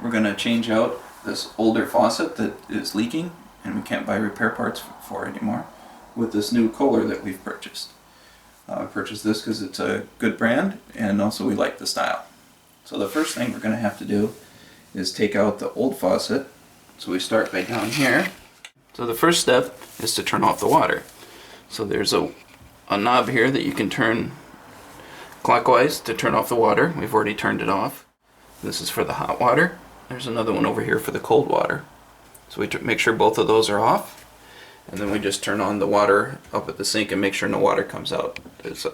we're going to change out this older faucet that is leaking and we can't buy repair parts for anymore with this new Kohler that we've purchased. I purchased this because it's a good brand and also we like the style. So the first thing we're going to have to do is take out the old faucet. So we start by down here. So the first step is to turn off the water. So there's a knob here that you can turn clockwise to turn off the water. We've already turned it off. This is for the hot water. There's another one over here for the cold water. So we make sure both of those are off. And then we just turn on the water up at the sink and make sure no water comes out. It's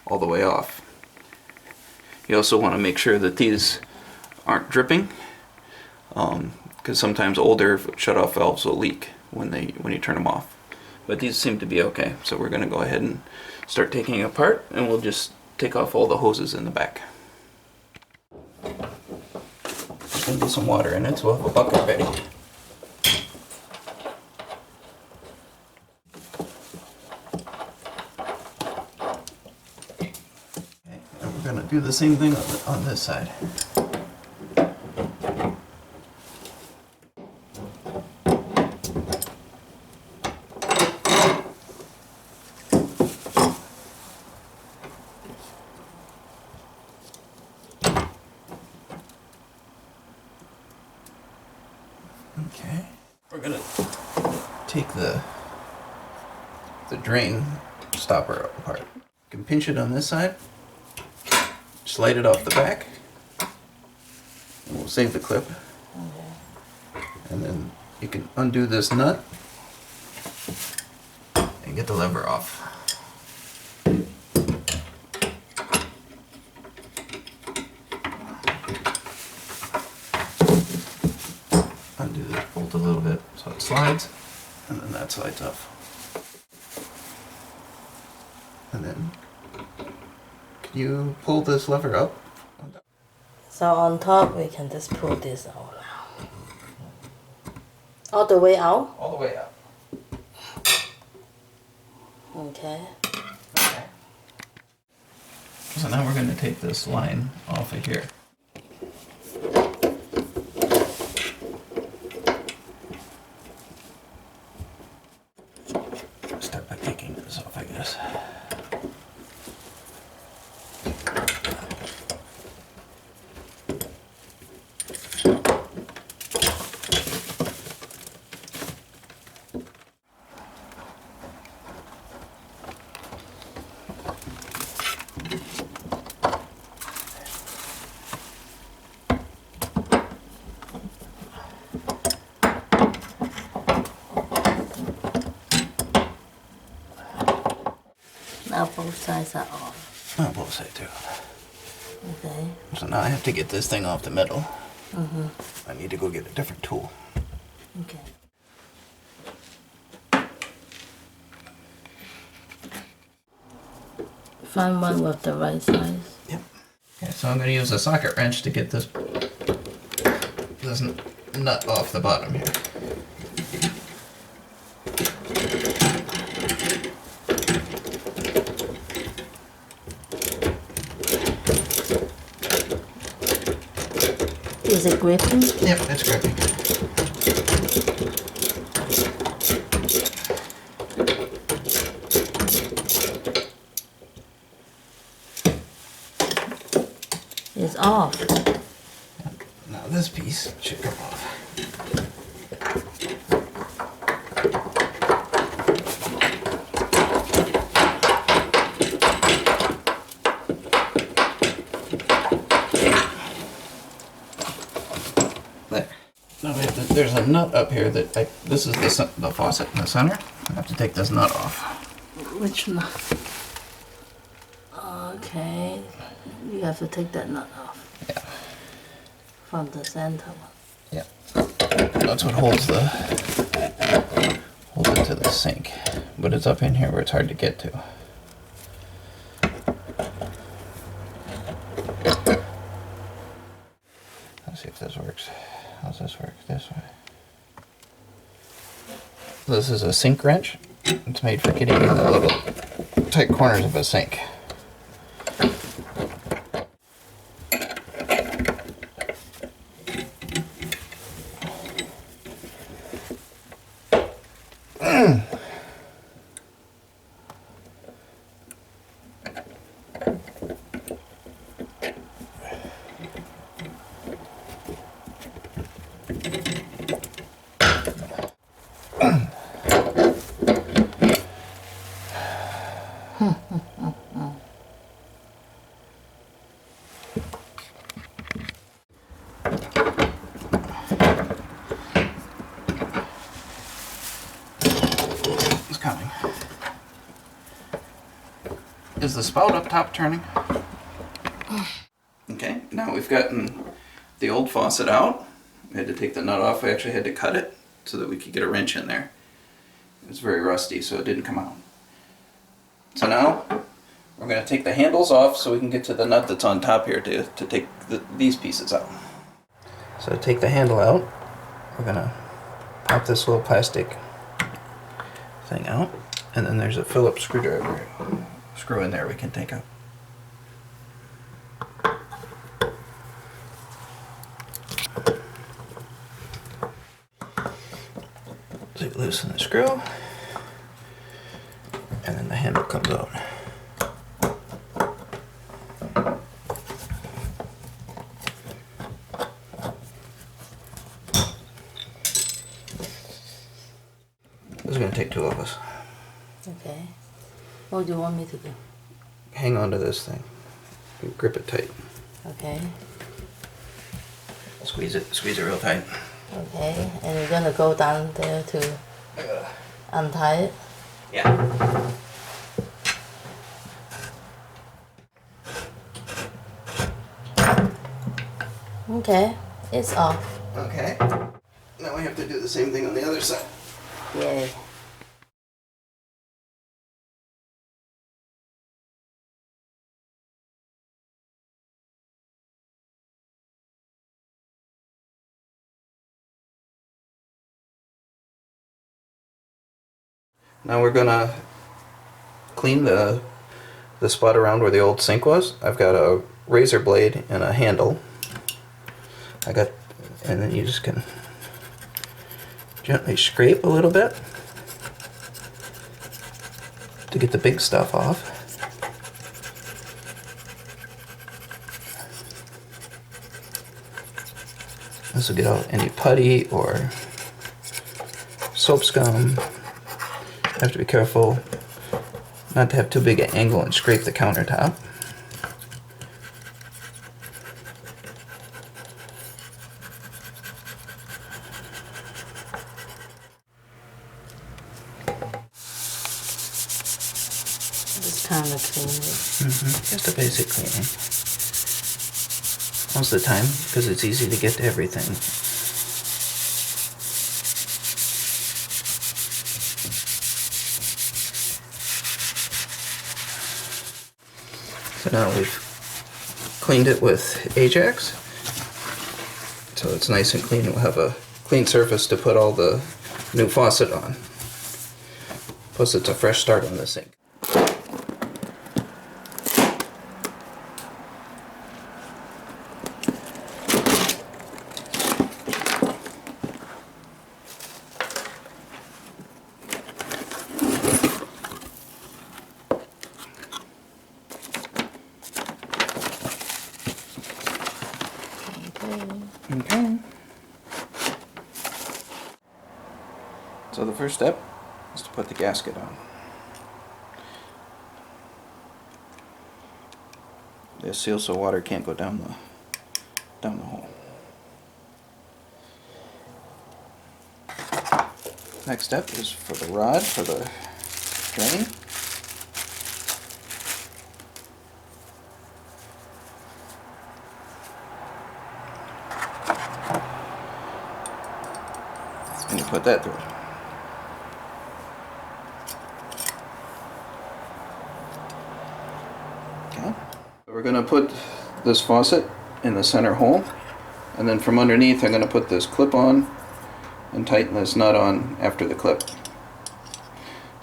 all the way off. You also want to make sure that these aren't dripping, because sometimes older shut-off valves will leak when you turn them off. But these seem to be okay, so we're going to go ahead and start taking it apart, and we'll just take off all the hoses in the back. There's going to be some water in it, so we'll have a bucket ready. Okay, and we're going to do the same thing on this side. Okay, we're gonna take the drain stopper apart. You can pinch it on this side, slide it off the back, and we'll save the clip. Okay. And then you can undo this nut and get the lever off. Undo this bolt a little bit so it slides, and then that slides off. And then, can you pull this lever up? So on top we can just pull this out now. All the way out? All the way out. Okay. Okay. So now we're going to take this line off of here. Start by taking this off, I guess. Now both sides are off. Oh, both sides too. Okay. So now I have to get this thing off the middle. Mm-hmm. I need to go get a different tool. Okay. Find one with the right size. Yep. Okay, so I'm going to use a socket wrench to get this nut off the bottom here. Is it gripping? Yep, it's gripping. It's off. Now this piece should come off. There. Now there's a nut up here that this is the faucet in the center. I have to take this nut off. Which nut? Okay. You have to take that nut off. Yeah. From the center one. Yeah. That's what holds it to the sink. But it's up in here where it's hard to get to. Let's see if this works. How's this work? This way. This is a sink wrench. It's made for getting in the little tight corners of a sink. the spout up top turning? Okay, now we've gotten the old faucet out. We had to take the nut off. We actually had to cut it so that we could get a wrench in there. It was very rusty, so it didn't come out. So now we're going to take the handles off so we can get to the nut that's on top here to take these pieces out. So to take the handle out, we're going to pop this little plastic thing out, and then there's a Phillips screwdriver screw in there we can take out. So you loosen the screw, and then the handle comes out. This is going to take two of us. Okay. What do you want me to do? Hang on to this thing. Grip it tight. Okay. Squeeze it real tight. Okay, and you're gonna go down there to untie it? Yeah. Okay, it's off. Okay. Now we have to do the same thing on the other side. Yay. Now we're gonna clean the spot around where the old sink was. I've got a razor blade and a handle. And then you just can gently scrape a little bit to get the big stuff off. This will get out any putty or soap scum. Have to be careful not to have too big an angle and scrape the countertop. Just kind of clean it. Just a basic cleaning. Most of the time, because it's easy to get to everything. So now we've cleaned it with Ajax, so it's nice and clean. We'll have a clean surface to put all the new faucet on. Plus it's a fresh start on the sink. Okay. So the first step is to put the gasket on. This seals so water can't go down the hole. Next step is for the rod for the drain. And you put that through. Okay. We're going to put this faucet in the center hole, and then from underneath I'm going to put this clip on and tighten this nut on after the clip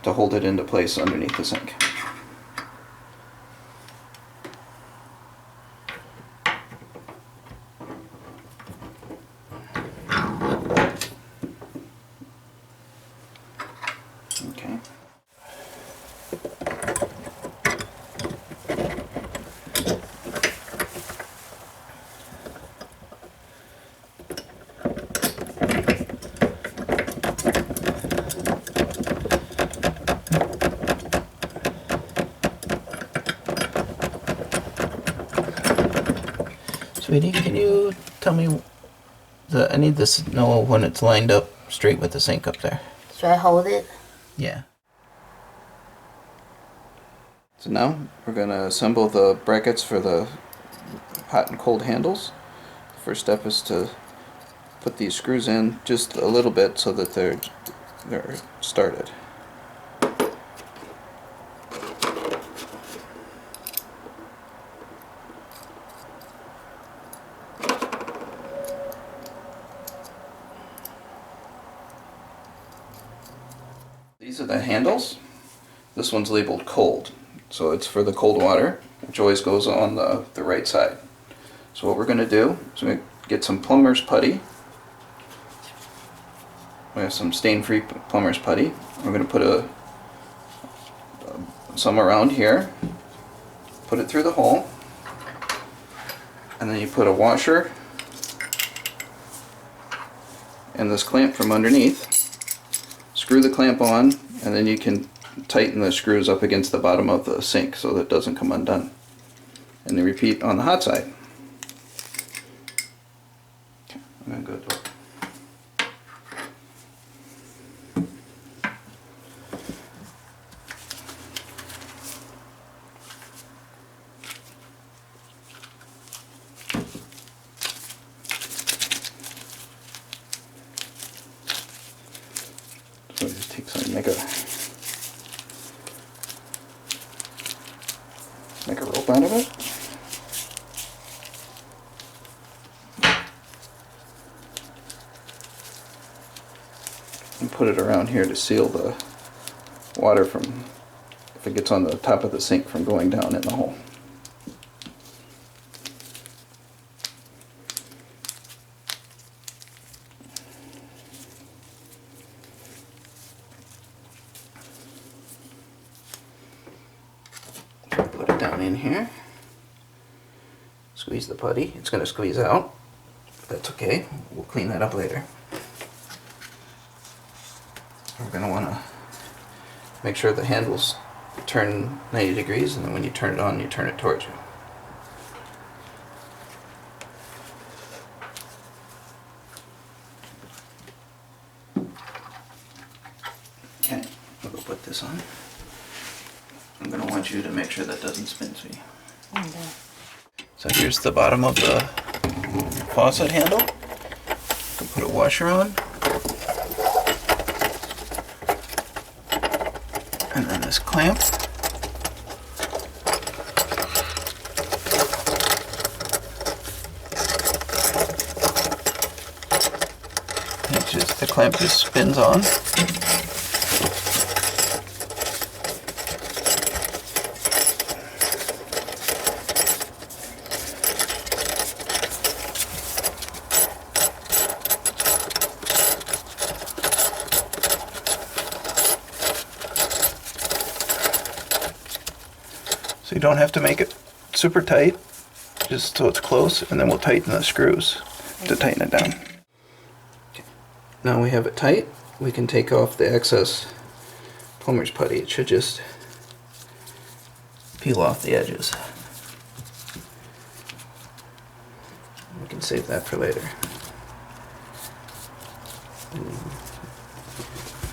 to hold it into place underneath the sink. Okay. Sweetie, can you tell me I need to know when it's lined up straight with the sink up there. Should I hold it? Yeah. So now we're going to assemble the brackets for the hot and cold handles. The first step is to put these screws in just a little bit so that they're started. These are the handles. This one's labeled cold, so it's for the cold water, which always goes on the right side. So what we're going to do is we're going to get some plumber's putty. We have some stain-free plumber's putty. We're going to put some around here, put it through the hole, and then you put a washer and this clamp from underneath. Screw the clamp on, and then you can tighten the screws up against the bottom of the sink so that it doesn't come undone. And then repeat on the hot side. Okay, I'm going to go to it. So I just take some, make a rope out of it. And put it around here to seal the water from, if it gets on the top of the sink, from going down in the hole. Put it down in here. Squeeze the putty. It's going to squeeze out. That's okay. We'll clean that up later. We're going to want to make sure the handles turn 90 degrees, and then when you turn it on, you turn it towards you. Okay, we'll go put this on. I'm going to want you to make sure that doesn't spin, sweetie. Okay. So here's the bottom of the faucet handle. We'll put a washer on. And then this clamp. The clamp just spins on. So you don't have to make it super tight, just so it's close, and then we'll tighten the screws to tighten it down. Okay. Now we have it tight, we can take off the excess plumber's putty. It should just peel off the edges. We can save that for later. You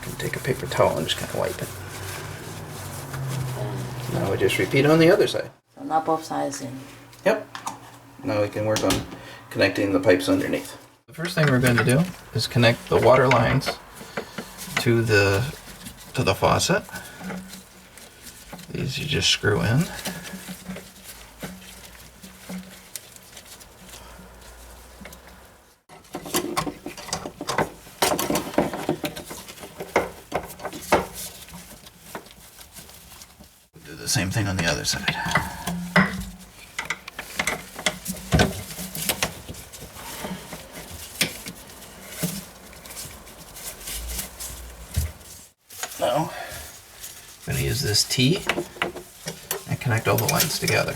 can take a paper towel and just kind of wipe it. Now we just repeat on the other side. So not both sides in. Yep. Now we can work on connecting the pipes underneath. The first thing we're going to do is connect the water lines to the faucet. These you just screw in. Do the same thing on the other side. Now, I'm going to use this T and connect all the lines together.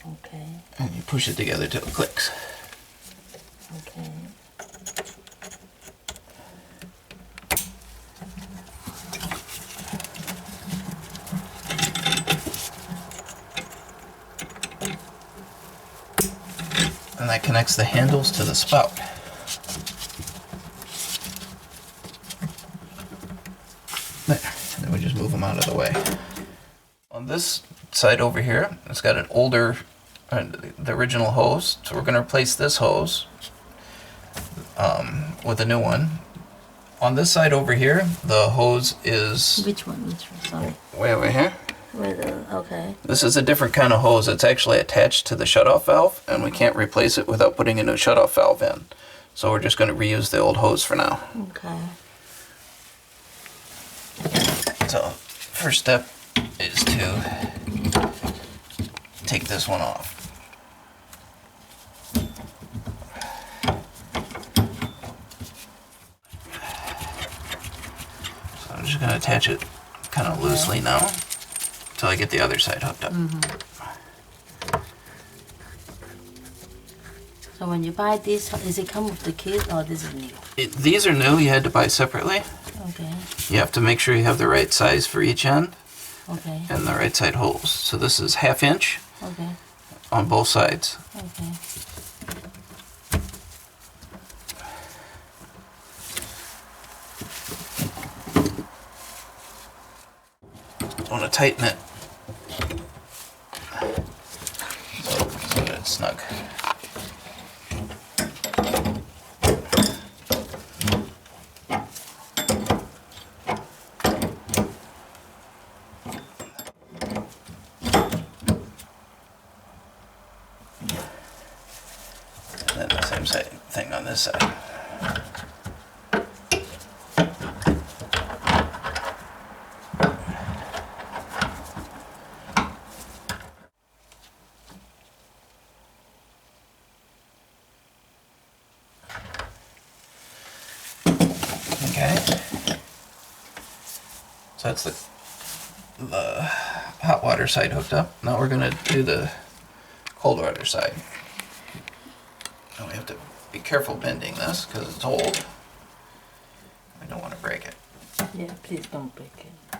Okay. And you push it together till it clicks. Okay. And that connects the handles to the spout. On this side over here, it's got an older, the original hose. So we're going to replace this hose with a new one. On this side over here, the hose is Which one? Which one? Sorry. way over here. Okay. This is a different kind of hose. It's actually attached to the shutoff valve, and we can't replace it without putting a new shutoff valve in. So we're just going to reuse the old hose for now. Okay. So first step is to take this one off. So I'm just going to attach it kind of loosely now until I get the other side hooked up. So when you buy this, is it come with the kit or this is new? These are new. You had to buy separately. Okay. You have to make sure you have the right size for each end Okay. and the right side holes. So this is 1/2 inch Okay. on both sides. Okay. I want to tighten it so that it's snug. And then the same thing on this side. Okay. So that's the hot water side hooked up. Now we're gonna do the cold water side. Now we have to be careful bending this because it's old. We don't want to break it. Yeah, please don't break it.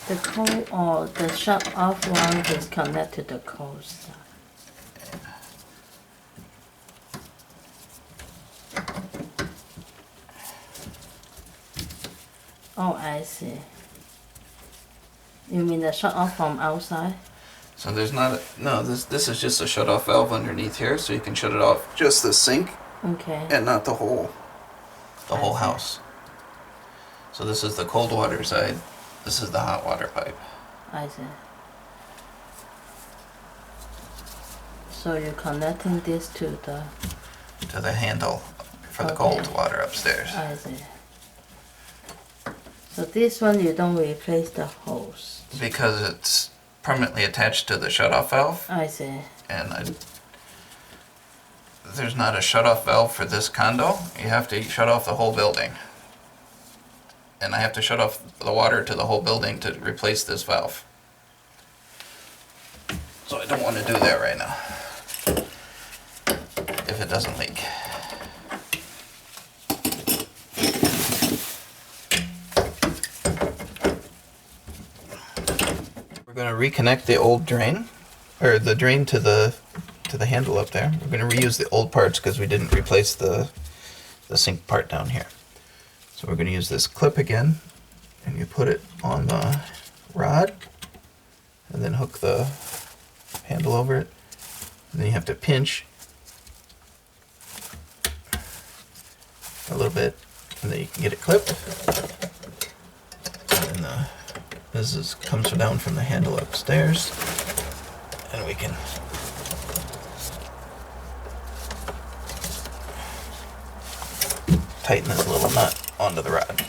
The cold or the shut off one is connected to the cold side. Oh, I see. You mean the shut off from outside? So there's not no, this is just a shut off valve underneath here, so you can shut it off just the sink Okay. and not the whole I see. house. So this is the cold water side. This is the hot water pipe. I see. So you're connecting this to the handle for the Okay. cold water upstairs. I see. So this one you don't replace the hose. Because it's permanently attached to the shut-off valve, I see. and there's not a shut-off valve for this condo. You have to shut off the whole building. And I have to shut off the water to the whole building to replace this valve. So I don't want to do that right now, if it doesn't leak. We're going to reconnect the old drain, or the drain to the handle up there. We're going to reuse the old parts because we didn't replace the sink part down here. So we're going to use this clip again, and you put it on the rod, and then hook the handle over it. And then you have to pinch a little bit, and then you can get it clipped. And this comes down from the handle upstairs, and we can tighten this little nut onto the rod.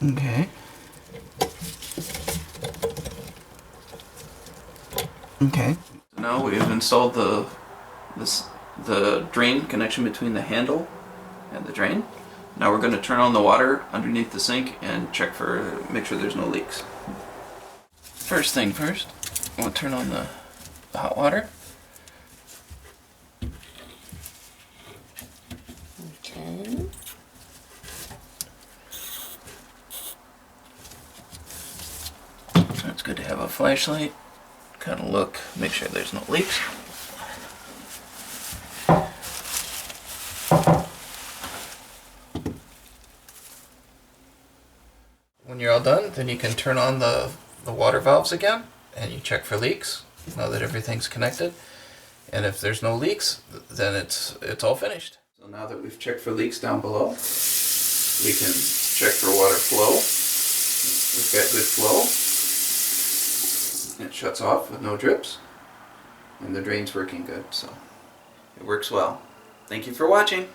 Okay. Okay. So now we've installed the drain connection between the handle and the drain. Now we're going to turn on the water underneath the sink and make sure there's no leaks. First thing first, we'll turn on the hot water. Okay. So it's good to have a flashlight, kind of look, make sure there's no leaks. When you're all done, then you can turn on the water valves again, and you check for leaks, now that everything's connected. And if there's no leaks, then it's all finished. So now that we've checked for leaks down below, we can check for water flow. We've got good flow. It shuts off with no drips. And the drain's working good, so it works well. Thank you for watching.